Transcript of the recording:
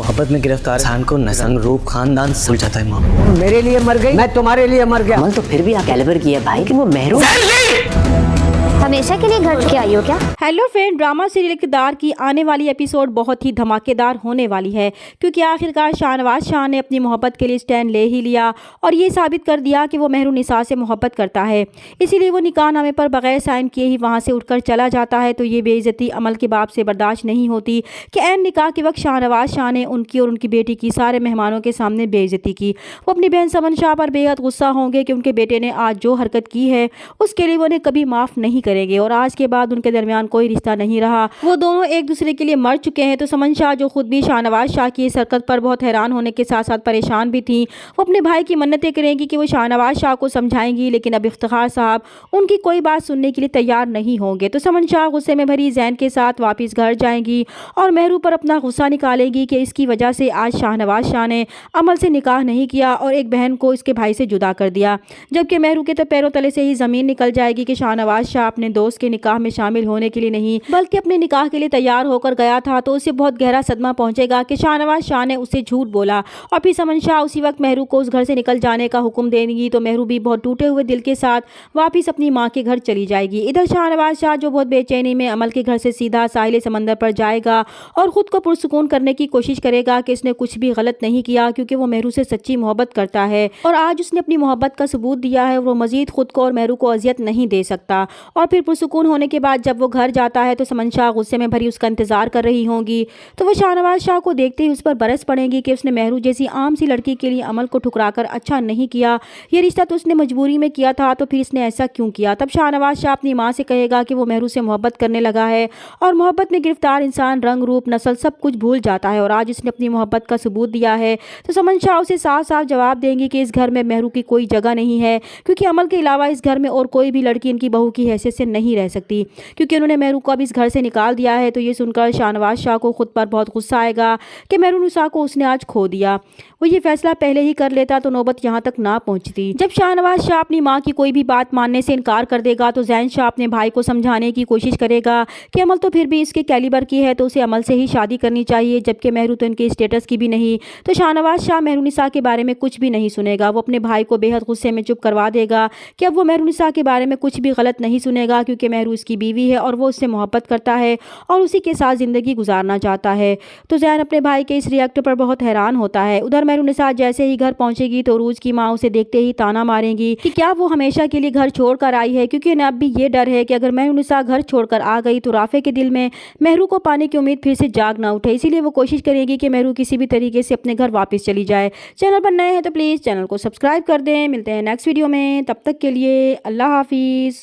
मोहब्बत में गिरफ्तार इंसान को नस्ल रूप खानदान से जाता है। माँ मेरे लिए मर गई, मैं तुम्हारे लिए मर गया। अमल तो फिर भी आप कैलिबर की है भाई कि वो महरूम हमेशा के लिए घर के आई हो क्या? हेलो फ्रेंड, ड्रामा सीरियल किरदार की आने वाली एपिसोड बहुत ही धमाकेदार होने वाली है, क्योंकि आखिरकार शाहनवाज शाह ने अपनी मोहब्बत के लिए स्टैंड ले ही लिया और ये साबित कर दिया कि वो मेहरुनिसा से मोहब्बत करता है। इसीलिए वो निकाहनामे पर बगैर साइन किए ही वहाँ से उठकर चला जाता है। तो ये बेइज्जती अमल के बाप से बर्दाश्त नहीं होती कि ऐन निकाह के वक्त शाहनवाज शाह ने उनकी और उनकी बेटी की सारे मेहमानों के सामने बेइज्जती की। वो अपनी बहन समन शाह पर बेहद गुस्सा होंगे कि उनके बेटे ने आज जो हरकत की है उसके लिए वो उन्हें कभी माफ़ नहीं करेंगे और आज के बाद उनके दरमियान कोई रिश्ता नहीं रहा। वो दोनों एक दूसरे के लिए मर चुके हैं। तो समन शाह, जो खुद भी शाहनवाज शाह की इस हरकत पर बहुत हैरान होने के साथ साथ परेशान भी थी, वो अपने भाई की मन्नतें करेंगी कि वो शाहनवाज शाह को समझाएंगी, लेकिन अब इफ्तिखार साहब उनकी कोई बात सुनने के लिए तैयार नहीं होंगे। तो समन शाह गुस्से में भरी जैन के साथ वापस घर जाएंगी और मेहरू पर अपना गुस्सा निकालेंगी कि इसकी वजह से आज शाहनवाज शाह ने अमल से निकाह नहीं किया और एक बहन को इसके भाई से जुदा कर दिया। जबकि मेहरू के तो पैरों तले से ही ज़मीन निकल जाएगी कि शाहनवाज शाह अपने दोस्त के निकाह में शामिल होने के लिए नहीं बल्कि अपने निकाह के लिए तैयार होकर गया था। तो उसे बहुत गहरा सदमा पहुंचेगा कि शाहनवाज शाह ने उसे झूठ बोला। और फिर समन शाह उसी वक्त मेहरू को उस घर से निकल जाने का हुक्म देंगी। तो मेहरू भी बहुत टूटे हुए दिल के साथ वापस अपनी माँ के घर चली जाएगी। इधर शाहनवाज शाह, जो बहुत बेचैनी में अमल के घर से सीधा साहिल समंदर पर जाएगा और ख़ुद को पुरसुकून करने की कोशिश करेगा कि इसने कुछ भी गलत नहीं किया, क्योंकि वो मेहरू से सच्ची मोहब्बत करता है और आज उसने अपनी मोहब्बत का सबूत दिया है। वो मजीद खुद को और मेहरू को अजियत नहीं दे सकता। और फिर पुरसुकून होने के बाद जब वो घर जाता है तो समन शाह गुस्से में भरी उसका इंतजार कर रही होंगी। तो वो शाहनवाज शाह को देखते ही उस पर बरस पड़ेंगी कि उसने मेहरू जैसी आम सी लड़की के लिए अमल को ठुकराकर अच्छा नहीं किया। ये रिश्ता तो उसने मजबूरी में किया था, तो फिर इसने ऐसा क्यों किया। तब शाहनवाज शाह अपनी माँ से कहेगा कि वो मेहरू से मोहब्बत करने लगा है और मोहब्बत में गिरफ्तार इंसान रंग रूप नस्ल सब कुछ भूल जाता है और आज इसने अपनी मोहब्बत का सबूत दिया है। तो समन शाह उसे साफ साफ जवाब देंगी कि इस घर में मेहरू की कोई जगह नहीं है, क्योंकि अमल के अलावा इस घर में और कोई भी लड़की इनकी बहू की हैसियत से नहीं रह सकती, क्योंकि उन्होंने मेहरू को अब इस घर से निकाल दिया है। तो ये सुनकर शाहनवाज शाह को खुद पर बहुत गुस्सा आएगा कि मेहरुनिसा को उसने आज खो दिया। वो ये फैसला पहले ही कर लेता तो नौबत यहाँ तक ना पहुँचती। जब शाहनवाज शाह अपनी माँ की कोई भी बात मानने से इनकार कर देगा तो जैन शाह अपने भाई को समझाने की कोशिश करेगा कि अमल तो फिर भी इसके कैलिबर की है, तो उसे अमल से ही शादी करनी चाहिए, जबकि मेहरू तो इनके स्टेटस की भी नहीं। तो शाहनवाज शाह मेहरुनिसा के बारे में कुछ भी नहीं सुनेगा। वो अपने भाई को बेहद गुस्से में चुप करवा देगा कि अब वो मेहरुनिसा के बारे में कुछ भी गलत नहीं सुनेगा, क्योंकि मेहरू उसकी बीवी है और वो उससे मोहब्बत करता है और उसी के साथ ज़िंदगी गुजारना चाहता है। तो जैन अपने भाई के इस रिएक्ट पर बहुत हैरान होता है। उधर मेहरुनिसा जैसे ही घर पहुंचेगी तो उरूज की माँ उसे देखते ही ताना मारेंगी कि क्या वो हमेशा के लिए घर छोड़कर आई है, क्योंकि उन्हें अब भी ये डर है कि अगर मेहरुनिसा घर छोड़कर आ गई तो राफे के दिल में मेहरू को पाने की उम्मीद फिर से जाग ना उठे। इसीलिए वो कोशिश करेगी कि मेहरू किसी भी तरीके से अपने घर वापस चली जाए। चैनल पर नए हैं तो प्लीज़ चैनल को सब्सक्राइब कर दें। मिलते हैं नेक्स्ट वीडियो में, तब तक के लिए अल्लाह हाफिज़।